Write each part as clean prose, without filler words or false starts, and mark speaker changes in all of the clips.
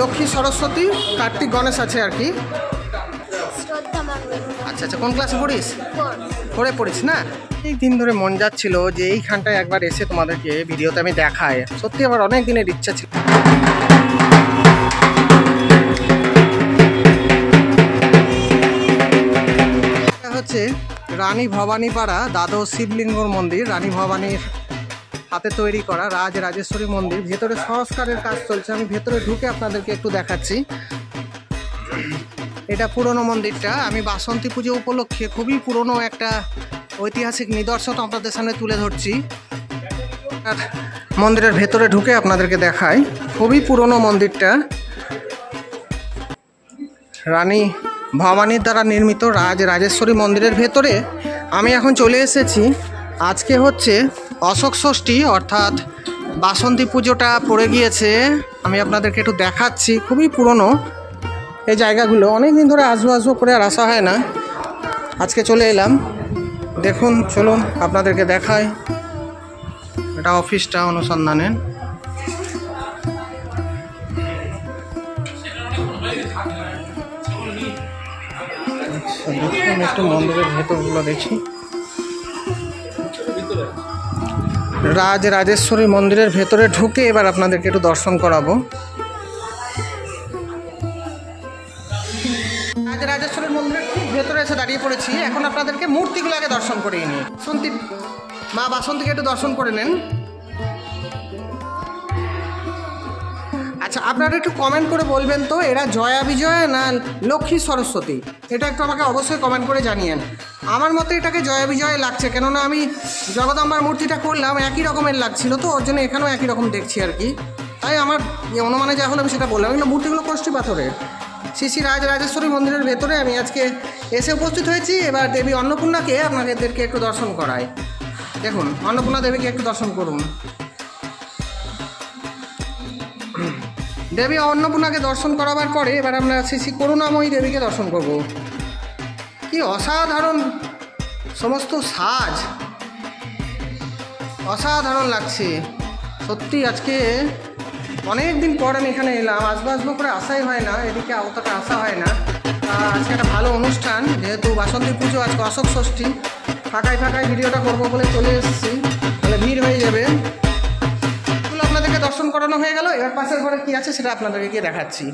Speaker 1: লক্ষ্মী সরস্বতী কার্তিক গণেশ আছে আর কি। আচ্ছা আচ্ছা, কোন ক্লাসে পড়িস? 4 পড়িস না? এই দিন ধরে মন যাচ্ছিল যে এইখানটায় একবার এসে তোমাদেরকে ভিডিওতে আমি দেখাই, সত্যি আমার অনেক দিনের ইচ্ছা ছিল। এটা হচ্ছে রানী ভবানীপাড়া দ্বাদশ শিবলিঙ্গর মন্দির। রানী ভবানীর হাতে তৈরি করা রাজরাজেশ্বরী মন্দির। ভেতরে সংস্কারের কাজ চলছে, আমি ভেতরে ঢুকে আপনাদেরকে একটু দেখাচ্ছি। এটা পুরনো মন্দিরটা আমি বাসন্তী পুজো উপলক্ষে খুবই পুরনো একটা ঐতিহাসিক নিদর্শন আপনাদের সামনে তুলে ধরছি। আর মন্দিরের ভেতরে ঢুকে আপনাদেরকে দেখাই, খুবই পুরনো মন্দিরটা। রানী ভবানীর দ্বারা নির্মিত রাজরাজেশ্বরী মন্দিরের ভেতরে আমি এখন চলে এসেছি। আজকে হচ্ছে অশোক ষষ্ঠী, অর্থাৎ বাসন্তী পুজোটা পড়ে গিয়েছে। আমি আপনাদেরকে একটু দেখাচ্ছি, খুবই পুরনো এই জায়গাগুলো। অনেক দিন ধরে আসবো করে আর আসা হয় না, আজকে চলে এলাম। দেখুন, চলুন আপনাদেরকে দেখাই। এটা অফিসটা অনুসন্ধানের। দেখুন একটু মন্দিরের ভেতরগুলো দেখি। রাজরাজেশ্বরী মন্দিরের ভেতরে ঢুকে এবার আপনাদেরকে একটু দর্শন করাবো। রাজরাজেশ্বরী মন্দিরের ঠিক ভেতরে এসে দাঁড়িয়ে পড়েছি। এখন আপনাদেরকে মূর্তিগুলো আগে দর্শন করে নিই। বাসন্তী মা বাসন্তীকে একটু দর্শন করে নেন। আচ্ছা, আপনারা একটু কমেন্ট করে বলবেন তো, এরা জয়া বিজয়া না লক্ষ্মী সরস্বতী? এটা একটু আমাকে অবশ্যই কমেন্ট করে জানিয়েন। আমার মতে এটাকে জয়া বিজয় লাগছে, কেননা আমি জগদম্বার মূর্তিটা করলাম একই রকমের লাগছিল, তো ওর জন্য এখানেও একই রকম দেখছি আর কি। তাই আমার অনুমানে যা হলো আমি সেটা বললাম। এগুলো মূর্তিগুলো কষ্টি পাথরের। শ্রী শ্রী রাজরাজেশ্বরী মন্দিরের ভেতরে আমি আজকে এসে উপস্থিত হয়েছি। এবার দেবী অন্নপূর্ণাকে আপনাদেরকে একটু দর্শন করাই। দেখুন, অন্নপূর্ণা দেবীকে একটু দর্শন করুন। দেবী অন্নপূর্ণাকে দর্শন করাবার পরে এবার আমরা শ্রী শ্রী করুণাময়ী দেবীকে দর্শন করব। কি অসাধারণ সমস্ত সাজ, অসাধারণ লাগছে সত্যি। আজকে অনেক দিন পর আমি এখানে এলাম, আসবো করে আসাই হয় না, এদিকে অতটা আসা হয় না। আজকে একটা ভালো অনুষ্ঠান, যেহেতু বাসন্তী পুজো, আজকে অশোক ষষ্ঠী, ফাঁকায় ভিডিওটা করবো বলে চলে এসেছি, তাহলে ভিড় হয়ে যাবে। আপনাদেরকে দর্শন করানো হয়ে গেল। এবার পাশের ঘরে কি আছে সেটা আপনাদেরকে গিয়ে দেখাচ্ছি।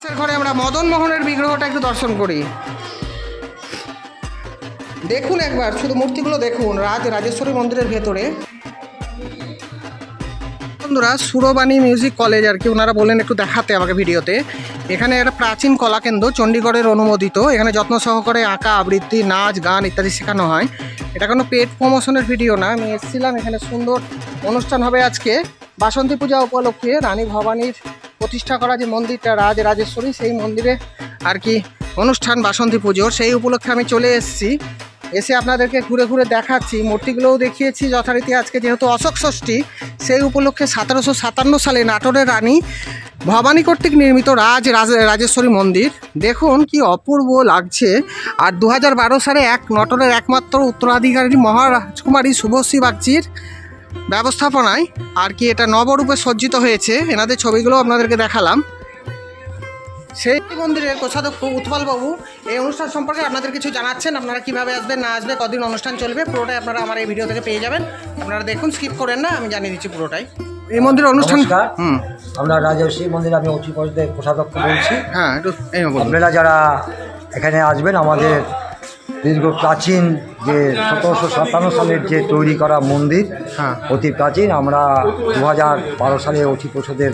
Speaker 1: পাশের ঘরে আমরা মদন মোহনের বিগ্রহটা একটু দর্শন করি। দেখুন একবার শুধু মূর্তিগুলো দেখুন রাজরাজেশ্বরী মন্দিরের ভেতরে। বন্ধুরা, সুরবাণী মিউজিক কলেজ আর কি, ওনারা বললেন একটু দেখাতে আমাকে ভিডিওতে। এখানে একটা প্রাচীন কলাকেন্দ্র, চণ্ডীগড়ের অনুমোদিত। এখানে যত্ন সহকারে আঁকা, আবৃত্তি, নাচ, গান ইত্যাদি শেখানো হয়। এটা কোনো পেড প্রমোশনের ভিডিও না, আমি এসেছিলাম। এখানে সুন্দর অনুষ্ঠান হবে আজকে বাসন্তী পূজা উপলক্ষে। রানী ভবানীর প্রতিষ্ঠা করা যে মন্দিরটা রাজরাজেশ্বরী, সেই মন্দিরে আর কি অনুষ্ঠান বাসন্তী পুজোর, সেই উপলক্ষে আমি চলে এসেছি। এসে আপনাদেরকে ঘুরে দেখাচ্ছি, মূর্তিগুলোও দেখিয়েছি যথারীতি। আজকে যেহেতু অশোক ষষ্ঠী, সেই উপলক্ষে 1757 সালে নাটোরের রানী ভবানী কর্তৃক নির্মিত রাজেশ্বরী মন্দির। দেখুন কি অপূর্ব লাগছে। আর 2012 সালে নাটোরের একমাত্র উত্তরাধিকারী মহারাজকুমারী শুভশ্রী বাগচির ব্যবস্থাপনায় আর কি এটা নবরূপে সজ্জিত হয়েছে। এনাদের ছবিগুলো আপনাদেরকে দেখালাম। সেই মন্দিরের কোষাধ্যক্ষ উৎপলবাবু এই অনুষ্ঠান সম্পর্কে আপনাদের কিছু জানাচ্ছেন। আপনারা কিভাবে আসবেন না আসবে, কদিন অনুষ্ঠান চলবে, পুরোটাই আপনারা আমার এই ভিডিও থেকে পেয়ে যাবেন। আপনারা দেখুন, স্কিপ করেন না, আমি জানিয়ে দিচ্ছি পুরোটাই। এই মন্দিরের অনুষ্ঠান
Speaker 2: আমরা রাজেশ্বরী মন্দিরে, আমি অতি পর্যায়ে কোষাধ্যক্ষ বলছি।
Speaker 1: হ্যাঁ, একটু
Speaker 2: আপনারা যারা এখানে আসবেন, আমাদের দীর্ঘ প্রাচীন যে 1757 সালের যে তৈরি করা মন্দির, অতি প্রাচীন। আমরা 2012 সালে অতি পরিষদের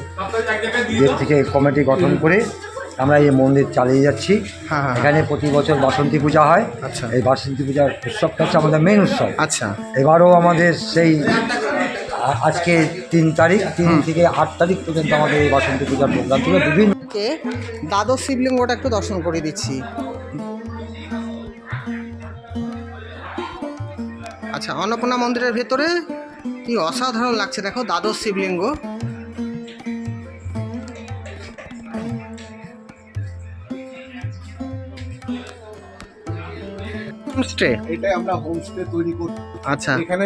Speaker 2: থেকে কমিটি গঠন করে আমরা এই মন্দির চালিয়ে যাচ্ছি। এখানে প্রতি বছর বাসন্তী পূজা হয়।
Speaker 1: আচ্ছা,
Speaker 2: এই বাসন্তী পূজার উৎসবটা হচ্ছে আমাদের মেন উৎসব।
Speaker 1: আচ্ছা,
Speaker 2: এবারও আমাদের সেই আজকে 3 তারিখ, 3 থেকে 8 তারিখ পর্যন্ত আমাদের এই বাসন্তী পূজার প্রোগ্রাম ছিল। বিভিন্ন
Speaker 1: দ্বাদশ শিবলিঙ্গটা একটু দর্শন করে দিচ্ছি। আচ্ছা, অন্নপূর্ণা মন্দিরের ভেতরে কি অসাধারণ লাগছে, দেখো দ্বাদশ শিবলিঙ্গ। হোমস্টে,
Speaker 3: এটাই আমরা হোমস্টে তৈরি করছি।
Speaker 1: আচ্ছা,
Speaker 3: এখানে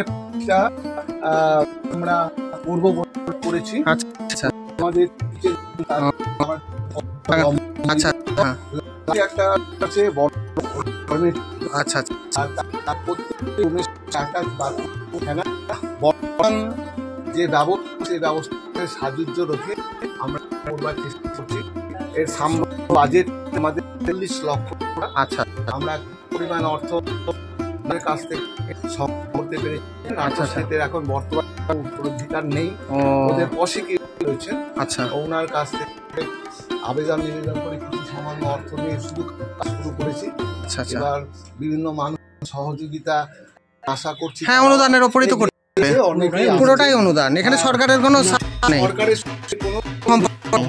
Speaker 3: আমরা পূর্ব করেছি।
Speaker 1: আচ্ছা,
Speaker 3: আমাদের
Speaker 1: আচ্ছা হ্যাঁ
Speaker 3: একটা আছে বড়
Speaker 1: আচ্ছা
Speaker 3: আর তার প্রত্যেকটি রুমের একটা বাথরুম বর্তমান যে ব্যবস্থা সেই ব্যবস্থার সাহায্য রেখে আমরা করবার চেষ্টা করছি। এর সামনে বাজেট আমাদের 40 লক্ষ টাকা।
Speaker 1: আচ্ছা
Speaker 3: আমরা পরিমাণ অর্থ কাছ থেকে সব করতে পেরেছি।
Speaker 1: আচ্ছা
Speaker 3: সেটার এখন বর্তমান উত্তরাধিকার নেই,
Speaker 1: ও
Speaker 3: ওদের প্রসিকিউট রয়েছে।
Speaker 1: আচ্ছা
Speaker 3: ওনার কাছ থেকে আবেদন নিবেদন করে কিছু সামান্য অর্থ নিয়ে শুরু করেছি।
Speaker 1: আচ্ছা আচ্ছা
Speaker 3: এবার বিভিন্ন মানুষ সহযোগিতা আশা করছি।
Speaker 1: হ্যাঁ অনুদানের ওপরই তো করতে হবে,
Speaker 3: অনেকেই
Speaker 1: পুরোটাই অনুদান, এখানে সরকারের কোনো নেই।
Speaker 3: সরকারের কোনো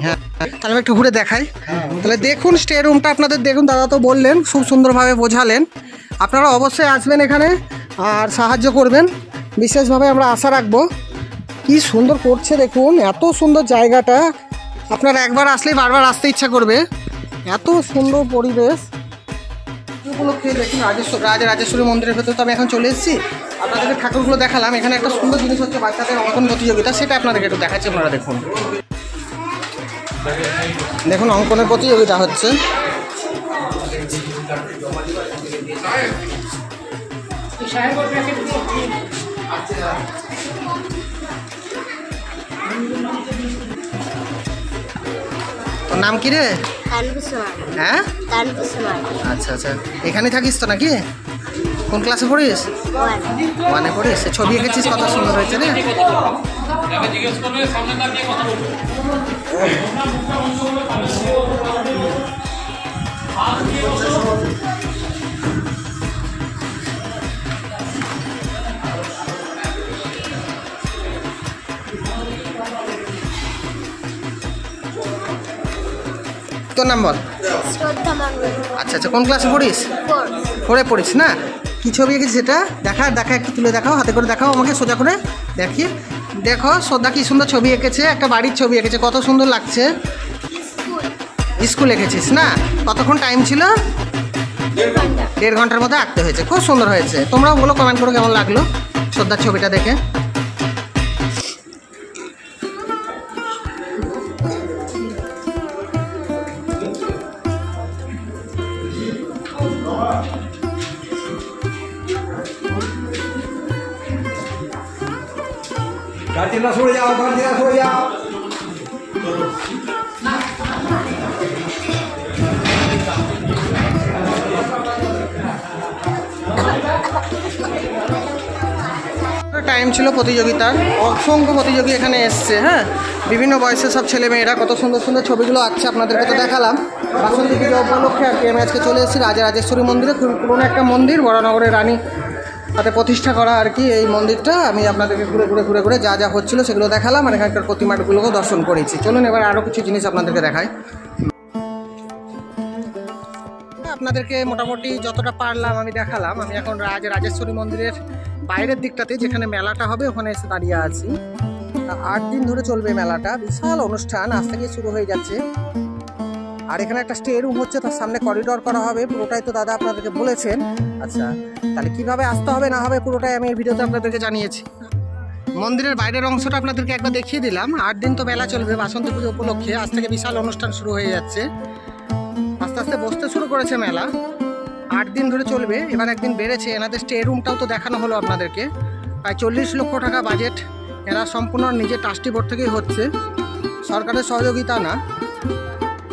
Speaker 1: হ্যাঁ তাহলে আমি একটু ঘুরে দেখাই। তাহলে দেখুন স্টে রুমটা আপনাদের দেখুন, দাদা তো বললেন খুব সুন্দরভাবে বোঝালেন। আপনারা অবশ্যই আসবেন এখানে আর সাহায্য করবেন, বিশেষভাবে আমরা আশা রাখবো। কি সুন্দর করছে দেখুন, এত সুন্দর জায়গাটা, আপনারা একবার আসলেই বারবার আসতে ইচ্ছা করবে, এত সুন্দর পরিবেশ। উপলক্ষে দেখুন রাজরাজেশ্বরী মন্দিরের ভেতরে তো আমি এখন চলে এসেছি, আপনাদেরকে ঠাকুরগুলো দেখালাম। এখানে একটা সুন্দর জিনিস হচ্ছে বাচ্চাদের অঙ্কন প্রতিযোগিতা, সেটা আপনাদেরকে একটু দেখাচ্ছি, আপনারা দেখুন। দেখুন অঙ্কনের প্রতিযোগিতা হচ্ছে। তোর নাম কি রে? হ্যাঁ আচ্ছা আচ্ছা, এখানে থাকিস তো নাকি? কোন ক্লাসে পড়িস? 1-এ পড়িস। ছবি এঁকেছিস, কত সুন্দর হয়েছে রে। তোর নাম বল। আচ্ছা আচ্ছা, কোন ক্লাসে পড়িস? 4-এ পড়িস না? কি ছবি এঁকেছিস সেটা দেখা একটু তুলে দেখাও, হাতে করে দেখাও আমাকে, সোজা করে দেখি। দেখো শ্রদ্ধা কি সুন্দর ছবি এঁকেছে, একটা বাড়ির ছবি এঁকেছে, কত সুন্দর লাগছে। স্কুল এঁকেছিস না? কতক্ষণ টাইম ছিল? 1.5 ঘন্টার মধ্যে আঁকতে হয়েছে, খুব সুন্দর হয়েছে। তোমরাও বলো কমেন্ট করো কেমন লাগলো শ্রদ্ধার ছবিটা দেখে।
Speaker 2: গার্জেনরা সরে যাও, গার্জেনরা সরে যাও।
Speaker 1: টাইম ছিল প্রতিযোগিতার, অসংখ্য প্রতিযোগী এখানে এসছে। হ্যাঁ বিভিন্ন বয়সের সব ছেলে মেয়েরা কত সুন্দর সুন্দর ছবিগুলো আঁকছে, আপনাদেরকে তো দেখালাম। বাসন্তী পুজো উপলক্ষে আর কি আমি আজকে চলে এসেছি রাজরাজেশ্বরী মন্দিরে, খুব পুরোনো একটা মন্দির, বরানগরের রানী তাতে প্রতিষ্ঠা করা আর কি এই মন্দিরটা। আমি আপনাদেরকে ঘুরে ঘুরে যা যা হচ্ছিলো সেগুলো দেখালাম, আর এখানকার প্রতিমাগুলোকেও দর্শন করেছি। চলুন এবার আরও কিছু জিনিস আপনাদেরকে দেখাই। আপনাদেরকে মোটামুটি যতটা পারলাম আমি দেখালাম। আমি এখন রাজরাজেশ্বরী মন্দিরের বাইরের দিকটাতে, যেখানে মেলাটা হবে, ওখানে এসে দাঁড়িয়ে আছি। 8 দিন ধরে চলবে মেলাটা, বিশাল অনুষ্ঠান, আজ থেকে শুরু হয়ে যাচ্ছে। আর এখানে একটা স্টে রুম হচ্ছে, তার সামনে করিডোর করা হবে, পুরোটাই তো দাদা আপনাদেরকে বলেছেন। আচ্ছা তাহলে কীভাবে আসতে হবে না হবে পুরোটাই আমি এই ভিডিওতে আপনাদেরকে জানিয়েছি। মন্দিরের বাইরের অংশটা আপনাদেরকে একবার দেখিয়ে দিলাম। 8 দিন তো মেলা চলবে বাসন্তী পুজো উপলক্ষে, আজ থেকে বিশাল অনুষ্ঠান শুরু হয়ে যাচ্ছে। আস্তে আস্তে বসতে শুরু করেছে মেলা, 8 দিন ধরে চলবে। এবার একদিন বেড়েছে, এনাদের স্টে রুমটাও তো দেখানো হলো আপনাদেরকে। প্রায় 40 লক্ষ টাকা বাজেট, এরা সম্পূর্ণ নিজের ট্রাস্টি বোর্ড থেকেই হচ্ছে, সরকারের সহযোগিতা না।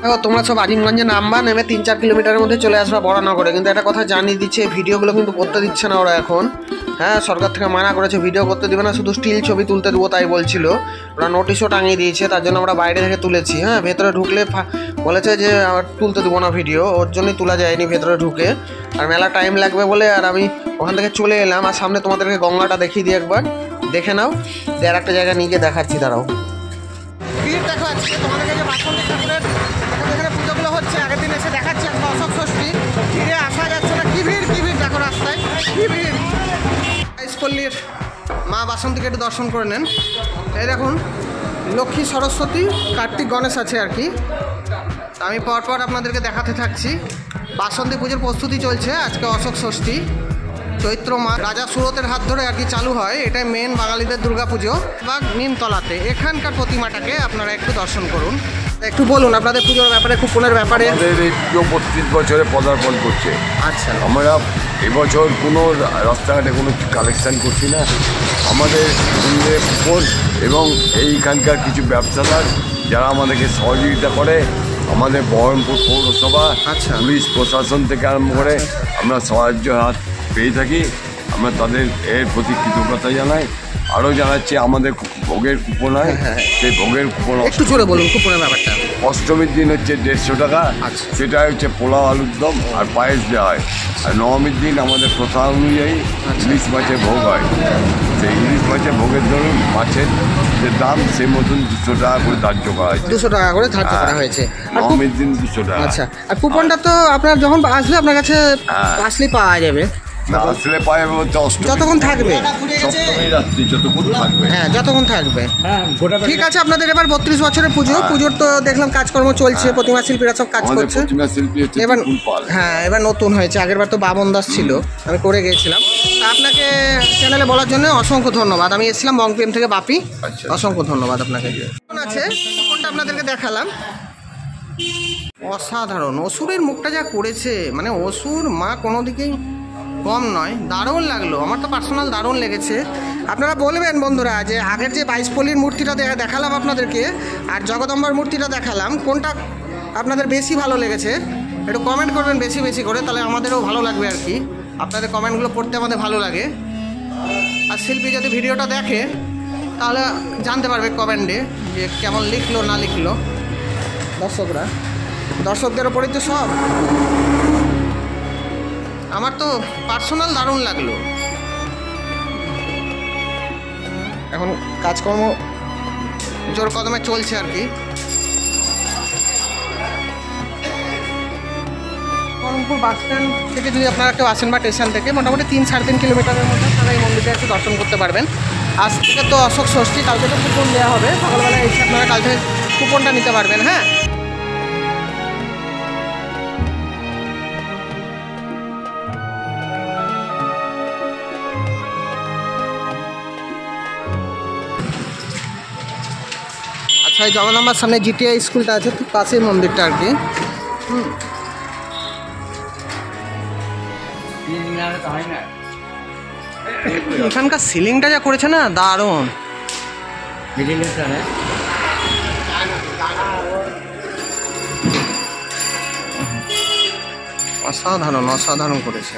Speaker 1: দেখো তোমরা সব আজিমগঞ্জে নামবা, নেমে 3-4 কিলোমিটারের মধ্যে চলে আসবা বরানগরে। কিন্তু একটা কথা জানিয়ে দিচ্ছে, ভিডিওগুলো কিন্তু করতে দিচ্ছে না ওরা এখন। হ্যাঁ সরকার থেকে মানা করেছে, ভিডিও করতে দিবে না, শুধু স্টিল ছবি তুলতে দেবো তাই বলছিল। ওরা নোটিশও টাঙিয়ে দিয়েছে, তার জন্য আমরা বাইরে থেকে তুলেছি। হ্যাঁ ভেতরে ঢুকলে বলেছে যে তুলতে দেবো না ভিডিও, ওর জন্যই তোলা যায়নি ভেতরে ঢুকে। আর মেলা টাইম লাগবে বলে আর আমি ওখান থেকে চলে এলাম। আর সামনে তোমাদেরকে গঙ্গাটা দেখিয়ে দিই, একবার দেখে নাও। আর একটা জায়গা নিয়ে গিয়ে দেখাচ্ছি, দাঁড়াও। ভিড় দেখো আজকে তোমাদেরকে, যে বাসন্তী ঠাকুরের এখানে পুজোগুলো হচ্ছে, আগের দিন এসে দেখাচ্ছি একটা অশোক ষষ্ঠী, ফিরে আসা যাচ্ছে না। কি ভিড় দেখো রাস্তায়, কি ভিড়। পল্লীর মা বাসন্তীকে একটু দর্শন করে নেন। এই দেখুন লক্ষ্মী, সরস্বতী, কার্তিক, গণেশ আছে আর কি। আমি পরপর আপনাদেরকে দেখাতে থাকছি। বাসন্তী পুজোর প্রস্তুতি চলছে, আজকে অশোক ষষ্ঠী, চৈত্র মাস, রাজা সুরতের হাত ধরে আর কি চালু হয়। এটাই মেন বাঙালিদের দুর্গাপুজো। বা নিমতলাতে এখানকার প্রতিমাটাকে আপনারা একটু দর্শন করুন। একটু বলুন আপনাদের পুজোর ব্যাপারে, কুপনের ব্যাপারে।
Speaker 4: আমাদের এই পুজো 32 বছরে পদার্পণ করছে।
Speaker 1: আচ্ছা,
Speaker 4: আমরা এবছর কোনো রাস্তাঘাটে কোনো কালেকশন করছি না। আমাদের মন্দিরের কুপন এবং এইখানকার কিছু ব্যবসাদার যারা আমাদেরকে সহযোগিতা করে, আমাদের বহরমপুর পৌরসভা,
Speaker 1: আচ্ছা।
Speaker 4: পুলিশ প্রশাসন থেকে আরম্ভ করে আমরা সাহায্য হাত পেয়ে থাকি। আমরা তাদের এর প্রতি কৃতজ্ঞতা জানাই। আরও জানাচ্ছি আমাদের ভোগের কুপন হয়, সেই ভোগের কুপন
Speaker 1: একটু জোরে বলুন কুপনের ব্যাপারটা।
Speaker 4: অষ্টমীর দিন হচ্ছে 150 টাকা,
Speaker 1: আচ্ছা।
Speaker 4: সেটা হচ্ছে পোলাও আলুর দম আর পায়েস দেওয়া হয়। আর নবমীর দিন আমাদের প্রথা অনুযায়ী ইলিশ মাছের ভোগ হয়। সেই ইলিশ মাছের ভোগের ধরুন মাছের যে দাম সেই মতন 200 টাকা করে ধার্য করা হয়েছে।
Speaker 1: 200 টাকা করে ধার্য করা হয়েছে। আর
Speaker 4: নবমীর দিন 200 টাকা।
Speaker 1: আচ্ছা, আর কুপনটা তো আপনার যখন আসলে আপনার কাছে আসলেই পাওয়া যাবে।
Speaker 4: না আসলে পায়ে বলতে অষ্টমী
Speaker 1: যতক্ষণ থাকবে,
Speaker 4: সপ্তমী রাত্রি যতক্ষণ থাকবে।
Speaker 1: হ্যাঁ যতক্ষণ থাকবে। ঠিক আছে, আপনাদের এবার 32 বছরের পুজো, পুজোর তো দেখলাম কাজকর্ম চলছে, প্রতিমা শিল্পীরা সব কাজ
Speaker 4: আমাদের
Speaker 1: করছে।
Speaker 4: প্রতিমা শিল্পী হচ্ছে
Speaker 1: এবার
Speaker 4: বিপুল পাল।
Speaker 1: হ্যাঁ, এবার নতুন হয়েছে, আগেরবার তো বামন দাস ছিল, আমি করে গিয়েছিলাম। তা আপনাকে চ্যানেলে বলার জন্য অসংখ্য ধন্যবাদ। আমি এসেছিলাম বংপ্রেম থেকে বাপি,
Speaker 4: আচ্ছা।
Speaker 1: অসংখ্য ধন্যবাদ আপনাকে। কেমন আছে কোনটা আপনাদেরকে দেখালাম, অসাধারণ। অসুরের মুখটা যা করেছে, মানে অসুর মা কোনো দিকেই কম নয়, দারুণ লাগলো। আমার তো পার্সোনাল দারুণ লেগেছে। আপনারা বলবেন বন্ধুরা যে আগের যে 22 পল্লীর মূর্তিটা দেখালাম আপনাদেরকে আর জগদম্বার মূর্তিটা দেখালাম, কোনটা আপনাদের বেশি ভালো লেগেছে একটু কমেন্ট করবেন বেশি বেশি করে, তাহলে আমাদেরও ভালো লাগবে আর কি। আপনাদের কমেন্টগুলো পড়তে আমাদের ভালো লাগে। আর শিল্পী যদি ভিডিওটা দেখে তাহলে জানতে পারবে কমেন্টে যে কেমন লিখলো না লিখলো। দর্শকদের ওপরেই তো সব। আমার তো পার্সোনাল দারুণ লাগলো। এখন কাজকর্ম জোর কদমে চলছে আর কি। বহরমপুর বাস স্ট্যান্ড থেকে যদি আপনারা কেউ আসেন বা স্টেশন থেকে, মোটামুটি 3-3.5 কিলোমিটারের মধ্যে আপনারা এই মন্দিরটা একটু দর্শন করতে পারবেন। আজ থেকে তো অশোক ষষ্ঠী, কালকে তো কুপন দেওয়া হবে, সকালবেলা এসে আপনারা কাল থেকে কুপনটা নিতে পারবেন। হ্যাঁ, আচ্ছা, এই জগদম্বার সামনে জিটিআই স্কুলটা আছে, ঠিক পাশেই মন্দিরটা আর কি। এখানকার সিলিংটা যা করেছে না, দারুণ। অসাধারণ অসাধারণ করেছে।